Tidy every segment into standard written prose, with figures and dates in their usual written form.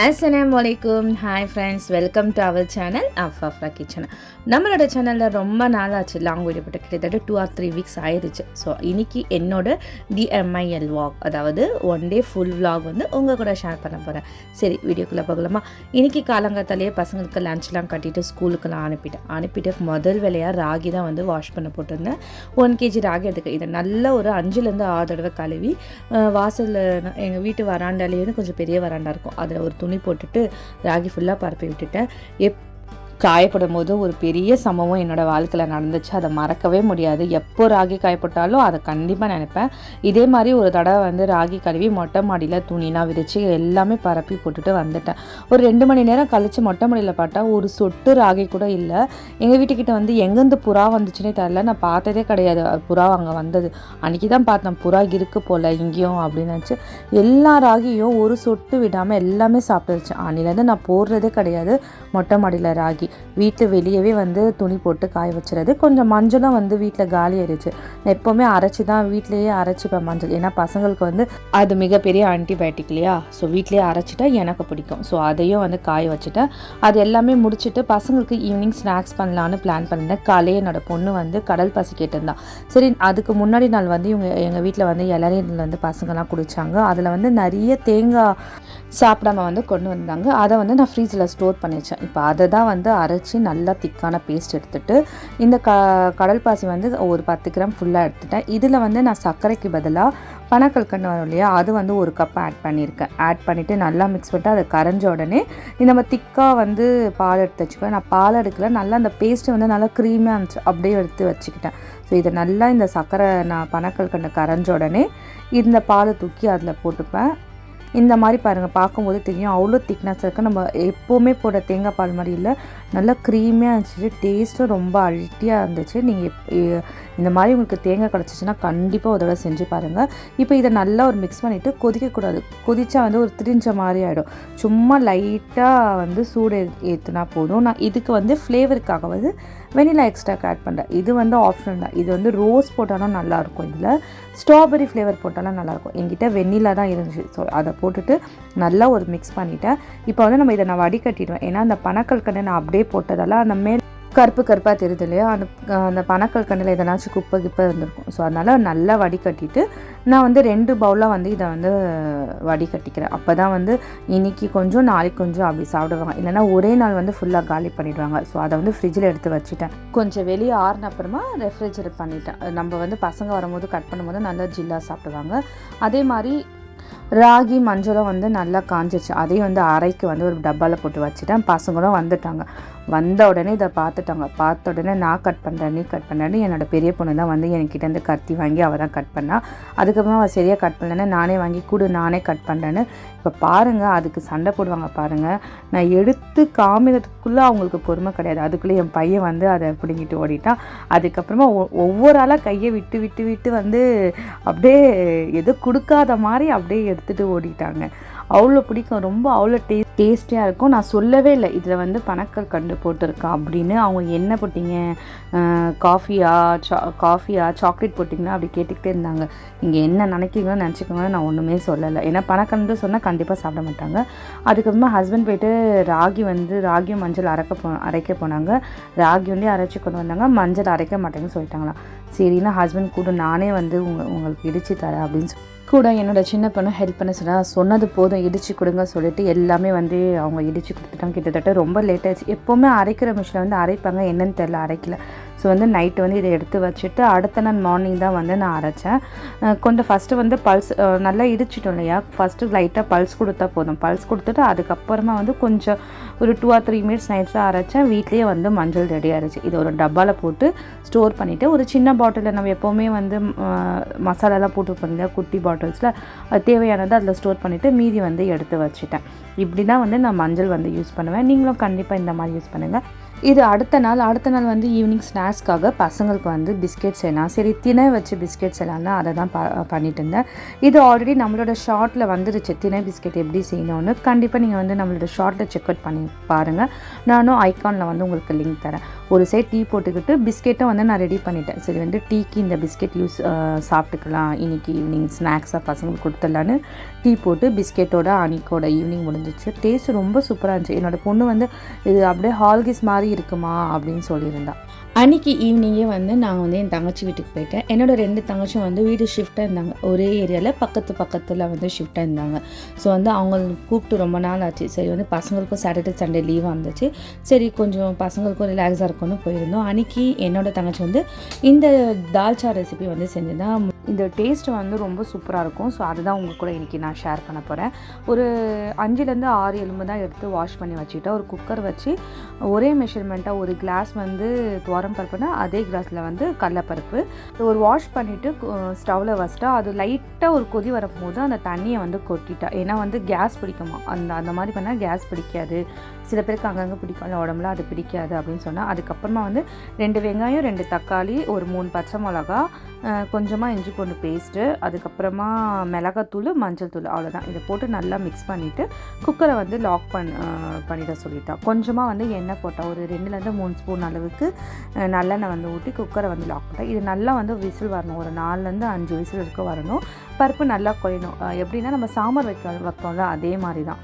Assalamualaikum. Hi friends, welcome to our channel Afafra Kitchen. நம்மளோட சேனலில் ரொம்ப நாள் ஆச்சு லாங் வீடியோ போட்டு கிட்டத்தட்ட 2 or 3 வீக்ஸ் ஆயிடுச்சு. ஸோ இன்றைக்கி என்னோட DMIL வாக், அதாவது ஒன் டே ஃபுல் விலாக் வந்து உங்கள் கூட ஷேர் பண்ண போகிறேன். சரி, வீடியோக்குள்ளே போகலாமா? இன்றைக்கி காலங்காத்தாலேயே பசங்களுக்கு லஞ்ச்லாம் கட்டிட்டு ஸ்கூலுக்கெல்லாம் அனுப்பிட்டு முதல் வேலையாக ராகி தான் வந்து வாஷ் பண்ண போட்டிருந்தேன். 1 kg ராகி எடுத்துக்க இதை நல்ல ஒரு 5-6 தடவை கழுவி வாசலில் எங்கள் வீட்டு வராண்டாலேயே வந்து கொஞ்சம் பெரிய வராண்டா இருக்கும், அதில் ஒரு துணி போட்டுட்டு ராகி ஃபுல்லாக பரப்பி விட்டுட்டேன். காயப்படும் போது ஒரு பெரிய சம்பவம் என்னோடய வாழ்க்கையில் நடந்துச்சு. அதை மறக்கவே முடியாது. எப்போ ராகி காயப்பட்டாலும் அதை கண்டிப்பாக நினைப்பேன். இதே மாதிரி ஒரு தடவை வந்து ராகி கழுவி மொட்டை மாடியில் துணிலாம் விரித்து எல்லாமே பரப்பி போட்டுட்டு வந்துட்டேன். ஒரு 2 மணி நேரம் கழித்து மொட்டை மாடியில் பார்த்தா ஒரு சொட்டு ராகி கூட இல்லை. எங்கள் வீட்டுக்கிட்ட வந்து எங்கேருந்து புறா வந்துச்சுன்னே தெரியல. நான் பார்த்ததே கிடையாது புறா அங்கே வந்தது. அன்றைக்கி தான் பார்த்தேன் புறா இருக்குது போல் இங்கேயும் அப்படின்னு நினச்சி எல்லா ராகியும் ஒரு சொட்டு விடாமல் எல்லாமே சாப்பிட்டுருச்சு. அன்னிலேருந்து நான் போடுறதே கிடையாது மொட்டை மாடியில் ராகி. வீட்டு வெளியவே வந்து துணி போட்டு காய வச்சுறது. கொஞ்சம் மஞ்சளும் வந்து வீட்டில் காலி ஆயிடுச்சு. நான் எப்போவுமே அரைச்சி தான் வீட்டிலேயே அரைச்சிப்பேன் மஞ்சள். ஏன்னா பசங்களுக்கு வந்து அது மிகப்பெரிய ஆன்டிபயோட்டிக் இல்லையா. ஸோ வீட்லேயே அரைச்சிட்டா எனக்கு பிடிக்கும். ஸோ அதையும் வந்து காய வச்சுட்டேன். அது எல்லாமே முடிச்சுட்டு பசங்களுக்கு ஈவினிங் ஸ்நாக்ஸ் பண்ணலான்னு பிளான் பண்ணியிருந்தேன். காலையே என்னோடய பொண்ணு வந்து கடல் பாசி கேட்டிருந்தான். சரி, அதுக்கு முன்னாடி நாள் வந்து எங்கள் வீட்டில் வந்து இளநீரில் வந்து பசங்கள்லாம் குடித்தாங்க. அதில் வந்து நிறைய தேங்காய் சாப்பிடாம வந்து கொண்டு வந்தாங்க. அதை வந்து நான் ஃப்ரீஜில் ஸ்டோர் பண்ணி வச்சேன். இப்போ அதை தான் வந்து அரைச்சி நல்லா திக்கான பேஸ்ட் எடுத்துகிட்டு இந்த கடல் பாசி வந்து ஒரு 10 கிராம் ஃபுல்லாக எடுத்துட்டேன். இதில் வந்து நான் சர்க்கரைக்கு பதிலாக பனக்கல்கண்டு வரும் இல்லையா, அது வந்து 1 கப் ஆட் பண்ணியிருக்கேன். ஆட் பண்ணிவிட்டு நல்லா மிக்ஸ் பண்ணிட்டு அதை கரைஞ்ச உடனே நம்ம திக்காக வந்து பால் எடுத்து வச்சுக்குவேன். நான் பால் எடுக்கல, நல்லா அந்த பேஸ்ட்டு வந்து நல்லா க்ரீமியாக இருந்துச்சு, அப்படியே எடுத்து வச்சுக்கிட்டேன். ஸோ இதை நல்லா இந்த சர்க்கரை நான் பனக்கல்கண்டு கரைஞ்ச உடனே இந்த பாலை தூக்கி அதில் போட்டுப்பேன். இந்த மாதிரி பாருங்கள், பார்க்கும்போது தெரியும் அவ்வளோ திக்னஸ் இருக்குது. நம்ம எப்போவுமே போடுற தேங்காய் பால் மாதிரி இல்லை, நல்லா க்ரீமியாக இருந்துச்சு. டேஸ்ட்டும் ரொம்ப அல்ட்டியாக இருந்துச்சு. நீங்கள் இந்த மாதிரி உங்களுக்கு தேங்காய் கிடச்சிச்சின்னா கண்டிப்பாக ஒரு தடவை செஞ்சு பாருங்கள். இப்போ இதை நல்லா ஒரு மிக்ஸ் பண்ணிவிட்டு கொதிக்கக்கூடாது. கொதிச்சா வந்து ஒரு திரிஞ்ச மாதிரி ஆகிடும். சும்மா லைட்டாக வந்து சூடு ஏற்றுனா போதும். நான் இதுக்கு வந்து ஃப்ளேவருக்காக வந்து வெனிலா எக்ஸ்ட்ராக்கு ஆட் பண்ணுறேன். இது வந்து ஆப்ஷனல் தான். இது வந்து ரோஸ் போட்டாலும் நல்லாயிருக்கும், இதில் ஸ்ட்ராபெரி ஃப்ளேவர் போட்டாலும் நல்லாயிருக்கும். என்கிட்ட வெண்ணிலா தான் இருந்துச்சு. ஸோ அதை போட்டுட்டு நல்லா ஒரு மிக்ஸ் பண்ணிவிட்டேன். இப்போ வந்து நம்ம இதை நான் வடிகட்டிடுவேன். ஏன்னா அந்த பனக்கல்கண்டு நான் அப்படியே போட்டதால் அந்த மேல் கருப்பாக தெரியுது இல்லையா, அந்த பனக்கல்கண்டில் எதனாச்சும் குப்பை இருந்திருக்கும். ஸோ அதனால் நல்லா வடிகட்டிட்டு நான் வந்து 2 பவுலாக வந்து இதை வந்து வடிகட்டிக்கிறேன். அப்போ தான் வந்து இன்றைக்கி கொஞ்சம் நாளைக்கு கொஞ்சம் அப்படி சாப்பிடுவாங்க. இல்லைனா ஒரே நாள் வந்து ஃபுல்லாக காலி பண்ணிவிடுவாங்க. ஸோ அதை வந்து ஃப்ரிட்ஜில் எடுத்து வச்சுட்டேன். கொஞ்சம் வெளியே ஆறுன அப்புறமா ரெஃப்ரிஜரேட் பண்ணிட்டேன். நம்ம வந்து பசங்க வரும்போது கட் பண்ணும்போது நல்லா ஜில்லாக சாப்பிடுவாங்க. அதே மாதிரி ராகி மஞ்சளும் வந்து நல்லா காஞ்சிச்சு. அதையும் வந்து அரைக்கு வந்து ஒரு டப்பாவில் போட்டு வச்சுட்டேன். பசங்களும் வந்துட்டாங்க. வந்த உடனே இதை பார்த்த உடனே நான் கட் பண்ணுறேன், நீ கட் பண்ணுறேன்னு என்னோடய பெரிய பொண்ணு தான் வந்து என்கிட்டேருந்து கத்தி வாங்கி அவள் தான் கட் பண்ணாள். அதுக்கப்புறமா அவள் சரியாக கட் பண்ணலன்னு நானே வாங்கி நானே கட் பண்ணுறேன்னு. இப்போ பாருங்கள், அதுக்கு சண்டை போடுவாங்க பாருங்கள். நான் எடுத்து காமிக்கிறதுக்குள்ளே அவங்களுக்கு பொறுமை கிடையாது. அதுக்குள்ளே என் பையன் வந்து அதை பிடிங்கிட்டு ஓடிட்டான். அதுக்கப்புறமா ஒவ்வொரு ஆளாக கையை விட்டு வந்து அப்படியே எது கொடுக்காத மாதிரி அப்படியே எடுத்துகிட்டு ஓடிட்டாங்க. அவ்வளோ பிடிக்கும், ரொம்ப அவ்வளோ டேஸ்டியாக இருக்கும். நான் சொல்லவே இல்லை இதில் வந்து பனக்கல்கண்டு போட்டிருக்கா அப்படின்னு. அவங்க என்ன போட்டிங்க, காஃபியா சாக்லேட் போட்டிங்கன்னா அப்படி கேட்டுக்கிட்டே இருந்தாங்க. இங்கே என்ன நினைக்கிறீங்கன்னு நினச்சிக்கோங்க, நான் ஒன்றுமே சொல்லலை. ஏன்னா பனக்கண்டு சொன்னால் கண்டிப்பாக சாப்பிட மாட்டாங்க. அதுக்கப்புறமா ஹஸ்பண்ட் போய்ட்டு ராகியும் மஞ்சள் அரைக்க போனாங்க. ராகி வந்து அரைச்சி கொண்டு வந்தாங்க, மஞ்சள் அரைக்க மாட்டேங்கன்னு சொல்லிட்டாங்களா. சரின்னா ஹஸ்பண்ட் நானே வந்து உங்களுக்கு இடித்து தரேன் அப்படின்னு என்னோடய சின்ன பொண்ணு ஹெல்ப் பண்ண சொன்னது போதும் இடித்து கொடுங்க சொல்லிட்டு எல்லாமே வந்து அவங்க இடித்து கொடுத்துட்டாங்க. கிட்டத்தட்ட ரொம்ப லேட் ஆகிடுச்சு. எப்போவுமே அரைக்கிற மிஷினில் வந்து அரைப்பாங்க, என்னன்னு தெரில, அரைக்கல. ஸோ வந்து நைட்டு வந்து இதை எடுத்து வச்சுட்டு அடுத்த நாள் மார்னிங் தான் வந்து நான் அரைச்சேன். கொஞ்சம் ஃபஸ்ட்டு வந்து பல்ஸ் நல்லா இடிச்சிட்டோம் இல்லையா, ஃபஸ்ட்டு லைட்டாக பல்ஸ் கொடுத்தா போதும். பல்ஸ் கொடுத்துட்டு அதுக்கப்புறமா வந்து கொஞ்சம் ஒரு 2 or 3 மினிட்ஸ் நைட்ஸாக அரைச்சேன். வீட்லேயே வந்து மஞ்சள் ரெடி ஆகிடுச்சு. இதை ஒரு டப்பாவில் போட்டு ஸ்டோர் பண்ணிவிட்டு ஒரு சின்ன பாட்டிலில் நம்ம எப்போவுமே வந்து மசாலாலாம் போட்டு பண்ணிங்க குட்டி பாட்டில்ஸில் அது தேவையானதை அதில் ஸ்டோர் பண்ணிவிட்டு மீதி வந்து எடுத்து வச்சுட்டேன். இப்படி தான் வந்து நான் மஞ்சள் வந்து யூஸ் பண்ணுவேன். நீங்களும் கண்டிப்பாக இந்த மாதிரி யூஸ் பண்ணுங்கள். இது அடுத்த நாள் வந்து ஈவினிங் ஸ்நாக்ஸ்க்காக பசங்களுக்கு வந்து பிஸ்கெட் செய்யலாம். சரி திணை வச்சு பிஸ்கெட் செய்யலாம்னா அதை தான் பண்ணிட்டு இருந்தேன். இது ஆல்ரெடி நம்மளோட ஷார்ட்டில் வந்துருச்சு திணை பிஸ்கெட் எப்படி செய்யணும்னு. கண்டிப்பாக நீங்கள் வந்து நம்மளோட ஷார்ட்டில் செக் அவுட் பண்ணி பாருங்கள். நானும் ஐகானில் வந்து உங்களுக்கு லிங்க் தரேன். ஒரு சைட் டீ போட்டுக்கிட்டு பிஸ்கெட்டும் வந்து நான் ரெடி பண்ணிட்டேன். சரி வந்து டீக்கு இந்த பிஸ்கெட் சாப்பிட்டுக்கலாம் இன்றைக்கி ஈவினிங் ஸ்நாக்ஸாக பசங்களுக்கு கொடுத்துடலான்னு டீ போட்டு பிஸ்கெட்டோட அணிக்கோட ஈவினிங் முடிஞ்சிச்சு. டேஸ்ட் ரொம்ப சூப்பராக இருந்துச்சு. என்னோடய பொண்ணு வந்து இது அப்படியே ஹால்கிஸ் மாதிரி இருக்குமா அப்படின்னு சொல்லியிருந்தா. அன்றைக்கி ஈவினிங்கே வந்து நாங்கள் வந்து என் தங்கச்சி வீட்டுக்கு போயிட்டேன். என்னோடய 2 தங்கச்சியும் வந்து வீடு ஷிஃப்டாக இருந்தாங்க. ஒரே ஏரியாவில் பக்கத்தில் வந்து ஷிஃப்டாக இருந்தாங்க. ஸோ வந்து அவங்களுக்கு கூப்பிட்டு ரொம்ப நாள் ஆச்சு. சரி வந்து பசங்களுக்கும் சாட்டர்டே சண்டே லீவாக இருந்துச்சு. சரி கொஞ்சம் பசங்களுக்கும் ரிலாக்ஸாக இருக்கும்னு போயிருந்தோம். அன்றைக்கி என்னோடய தங்கச்சி வந்து இந்த தால்ச்சா ரெசிபி வந்து செஞ்சுதான். இந்த டேஸ்ட்டு வந்து ரொம்ப சூப்பராக இருக்கும். ஸோ அதுதான் உங்கள் கூட இன்றைக்கி நான் ஷேர் பண்ண போகிறேன். ஒரு 5லேருந்து 6 எலும்பு தான் எடுத்து வாஷ் பண்ணி வச்சுக்கிட்டேன். ஒரு குக்கர் வச்சு ஒரே மெஷர்மெண்ட்டாக ஒரு கிளாஸ் வந்து பருப்புனா அதே கிளாஸில் வந்து கடலைப்பருப்பு ஒரு வாஷ் பண்ணிவிட்டு ஸ்டவ்வில் வச்சுட்டா அது லைட்டாக ஒரு கொதி வரும்போது அந்த தண்ணியை வந்து கொட்டிட்டா. ஏன்னா வந்து கேஸ் பிடிக்குமா, அந்த மாதிரி பண்ணால் கேஸ் பிடிக்காது. சில பேருக்கு அங்கங்கே பிடிக்கும் உடம்புல, அது பிடிக்காது அப்படின்னு சொன்னால். அதுக்கப்புறமா வந்து 2 வெங்காயம் 2 தக்காளி ஒரு 3 பச்சை மிளகா கொஞ்சமாக இஞ்சி பூண்டு பேஸ்ட்டு அதுக்கப்புறமா மிளகாத்தூள் மஞ்சள் தூள் அவ்வளோதான். இதை போட்டு நல்லா மிக்ஸ் பண்ணிவிட்டு குக்கரை வந்து லாக் பண்ணிட சொல்லிட்டா. கொஞ்சமாக வந்து எண்ணெய் போட்டால் ஒரு 2லேருந்து 3 ஸ்பூன் அளவுக்கு நல்லெண்ணெய் வந்து ஊற்றி குக்கரை வந்து லாக் பண்ணிட்டேன். இது நல்லா வந்து விசில் வரணும். ஒரு 4லேருந்து 5 விசில் இருக்க வரணும். பருப்பு நல்லா கொயணும். எப்படின்னா நம்ம சாம்பார் வைப்போம்ல அதே மாதிரி தான்.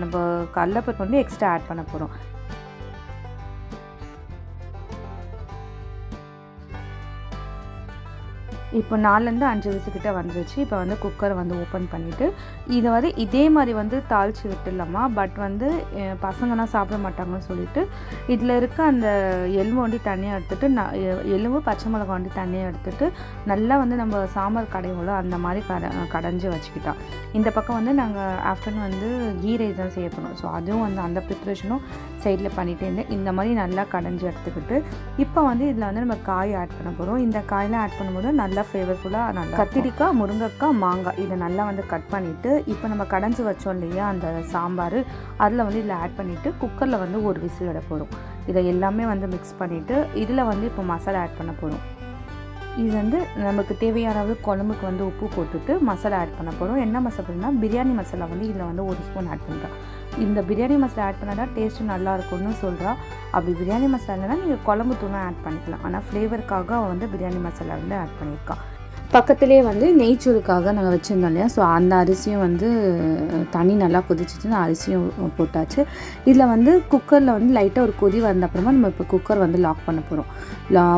நம்ம கடலைப்பருப்பு வந்து எக்ஸ்ட்ரா ஆட் பண்ண போகிறோம். இப்போ 4லேருந்து 5 விசில்கிட்ட வந்துருச்சு. இப்போ வந்து குக்கரை வந்து ஓப்பன் பண்ணிவிட்டு இதை வந்து இதே மாதிரி வந்து தாளித்து விட்டுடலாமா. பட் வந்து பசங்கன்னா சாப்பிட மாட்டாங்கன்னு சொல்லிவிட்டு இதில் இருக்க அந்த எலும்பு வந்து தண்ணியாக எடுத்துகிட்டு எலும்பு பச்சை மிளகா வந்து தண்ணியாக எடுத்துகிட்டு நல்லா வந்து நம்ம சாம்பார் கடையோட அந்த மாதிரி கடைஞ்சி வச்சுக்கிட்டோம். இந்த பக்கம் வந்து நாங்கள் ஆஃப்டர்நூன் வந்து கீ ரைஸ் தான் செய்ய போகிறோம். ஸோ அதுவும் வந்து அந்த ப்ரிப்ரேஷனும் சைடில் பண்ணிகிட்டே இருந்தேன். இந்த மாதிரி நல்லா கடைஞ்சி எடுத்துக்கிட்டு இப்போ வந்து இதில் வந்து நம்ம காய் ஆட் பண்ண போகிறோம். இந்த காயெலாம் ஆட் பண்ணும்போது நல்லா ஃப்ளேவர்ஃபுல்லாக நல்லா கத்திரிக்காய் முருங்கைக்காய் மாங்காய் இதை நல்லா வந்து கட் பண்ணிவிட்டு இப்போ நம்ம கடைஞ்சி வச்சோம் இல்லையா அந்த சாம்பார் அதில் வந்து இதில் ஆட் பண்ணிவிட்டு குக்கரில் வந்து ஒரு விசில் விட போகிறோம். இதை எல்லாமே வந்து மிக்ஸ் பண்ணிவிட்டு இதில் வந்து இப்போ மசாலா ஆட் பண்ண போகிறோம். இது வந்து நமக்கு தேவையான அளவு குழம்புக்கு வந்து உப்பு போட்டுட்டு மசாலா ஆட் பண்ண போகிறோம். என்ன மசாலானா பிரியாணி மசாலா வந்து இதில் வந்து 1 ஸ்பூன் ஆட் பண்ணுறோம். இந்த பிரியாணி மசாலா ஆட் பண்ணால் தான் டேஸ்ட்டு நல்லாயிருக்கும்னு சொல்கிறா. அப்படி பிரியாணி மசாலா இல்லைனா நீங்கள் குழம்பு தூளும் ஆட் பண்ணிக்கலாம். ஆனால் ஃப்ளேவருக்காக வந்து பிரியாணி மசாலா வந்து ஆட் பண்ணியிருக்கான். பக்கத்துலேயே வந்து நெய்ச்சோறுக்காக நாங்கள் வச்சுருந்தோம் இல்லையா. ஸோ அந்த அரிசியும் வந்து தண்ணி நல்லா கொதிச்சிச்சுன்னா அரிசியும் போட்டாச்சு. இதில் வந்து குக்கரில் வந்து லைட்டாக ஒரு கொதி வந்த அப்புறமா நம்ம இப்போ குக்கர் வந்து லாக் பண்ண போகிறோம்.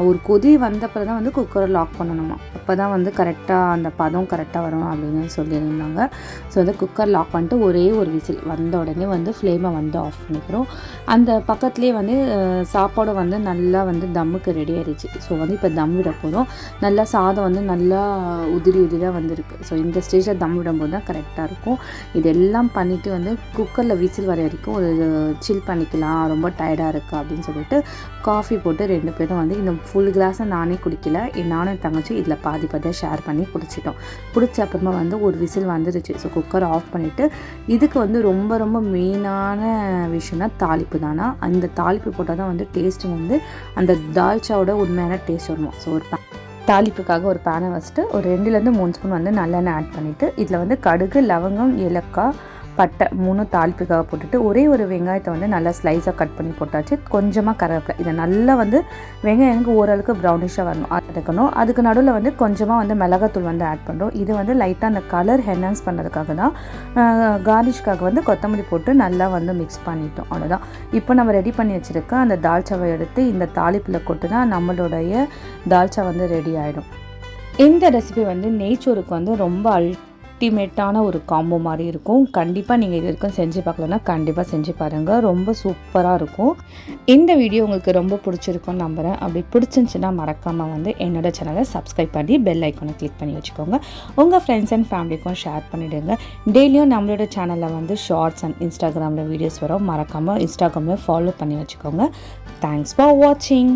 ஒரு கொதி வந்தப்பறம் தான் வந்து குக்கரை லாக் பண்ணணுமா. அப்போ தான் வந்து கரெக்டாக அந்த பதம் கரெக்டாக வரும் அப்படின்னு சொல்லியிருந்தாங்க. ஸோ வந்து குக்கர் லாக் பண்ணிட்டு ஒரே ஒரு விசில் வந்த உடனே வந்து ஃப்ளேமை வந்து ஆஃப் பண்ணிக்கிறோம். அந்த பக்கத்துலேயே வந்து சாப்பாடு வந்து நல்லா வந்து தம்முக்கு ரெடி ஆகிடுச்சு. ஸோ வந்து இப்போ தம் விட போகிறோம். நல்லா சாதம் வந்து நல்லா உதிரியாக வந்திருக்கு. ஸோ இந்த ஸ்டேஜில் தம் விடும்போது தான் கரெக்டாக இருக்கும். இதெல்லாம் பண்ணிவிட்டு வந்து குக்கரில் விசில் வர வரைக்கும் ஒரு சில் பண்ணிக்கலாம். ரொம்ப டயர்டாக இருக்குது அப்படின்னு சொல்லிட்டு காஃபி போட்டு 2 பேரும் வந்து இந்த ஃபுல் கிளாஸை நானே குடிக்கல. நானும் தங்கச்சி இதில் பாதியாக ஷேர் பண்ணி குடிச்சிட்டோம். குடிச்ச அப்புறமா வந்து ஒரு விசில் வந்துருச்சு. ஸோ குக்கரை ஆஃப் பண்ணிவிட்டு இதுக்கு வந்து ரொம்ப ரொம்ப மெயினான விஷயம்னா தாளிப்பு தானா. அந்த தாளிப்பு போட்டால் தான் வந்து டேஸ்ட்டு வந்து அந்த தால்ச்சாவோட உண்மையான டேஸ்ட் வருமா. ஸோ ஒரு தாளிப்புக்காக ஒரு பேனை வச்சுட்டு ஒரு 2லேருந்து 3 ஸ்பூன் வந்து நல்லெண்ணெய் ஆட் பண்ணிவிட்டு இதில் வந்து கடுகு லவங்கம் ஏலக்காய் பட்டை 3 தாளிப்புக்காக போட்டுட்டு ஒரே ஒரு வெங்காயத்தை வந்து நல்லா ஸ்லைஸாக கட் பண்ணி போட்டாச்சு. கொஞ்சமாக கருவேப்பிலை இதை நல்லா வந்து வெங்காயம் ஓரளவுக்கு ப்ரௌனிஷாக வரணும் அதுக்கணும். அதுக்கு நடுவில் வந்து கொஞ்சமாக வந்து மிளகாத்தூள் வந்து ஆட் பண்ணுறோம். இது வந்து லைட்டாக அந்த கலர் என்ஹான்ஸ் பண்ணுறதுக்காக தான். கார்னிஷ்காக வந்து கொத்தமல்லி போட்டு நல்லா வந்து மிக்ஸ் பண்ணிட்டோம். அவ்வளோதான். இப்போ நம்ம ரெடி பண்ணி வச்சுருக்க அந்த தால்ச்சாவை எடுத்து இந்த தாளிப்பில் கொட்டுனா நம்மளுடைய தால்ச்சா வந்து ரெடி ஆகிடும். இந்த ரெசிபி வந்து நெய்ச்சோறுக்கு வந்து ரொம்ப அல்டிமேட்டான ஒரு காம்போ மாதிரி இருக்கும். கண்டிப்பாக நீங்கள் இது வரைக்கும் செஞ்சு பார்க்கலன்னா கண்டிப்பாக செஞ்சு பாருங்கள். ரொம்ப சூப்பராக இருக்கும். இந்த வீடியோ உங்களுக்கு ரொம்ப பிடிச்சிருக்கும்னு நம்புகிறேன். அப்படி பிடிச்சிருந்துச்சுன்னா மறக்காமல் வந்து என்னோட சேனலை சப்ஸ்கிரைப் பண்ணி பெல் ஐக்கானை கிளிக் பண்ணி வச்சுக்கோங்க. உங்கள் ஃப்ரெண்ட்ஸ் அண்ட் ஃபேமிலிக்கும் ஷேர் பண்ணிவிடுங்க. டெய்லியும் நம்மளோட சேனலில் வந்து ஷார்ட்ஸ் அண்ட் இன்ஸ்டாகிராமில் வீடியோஸ் வரும். மறக்காமல் இன்ஸ்டாகிராமில் ஃபாலோ பண்ணி வச்சுக்கோங்க. தேங்க்ஸ் ஃபார் வாட்சிங்.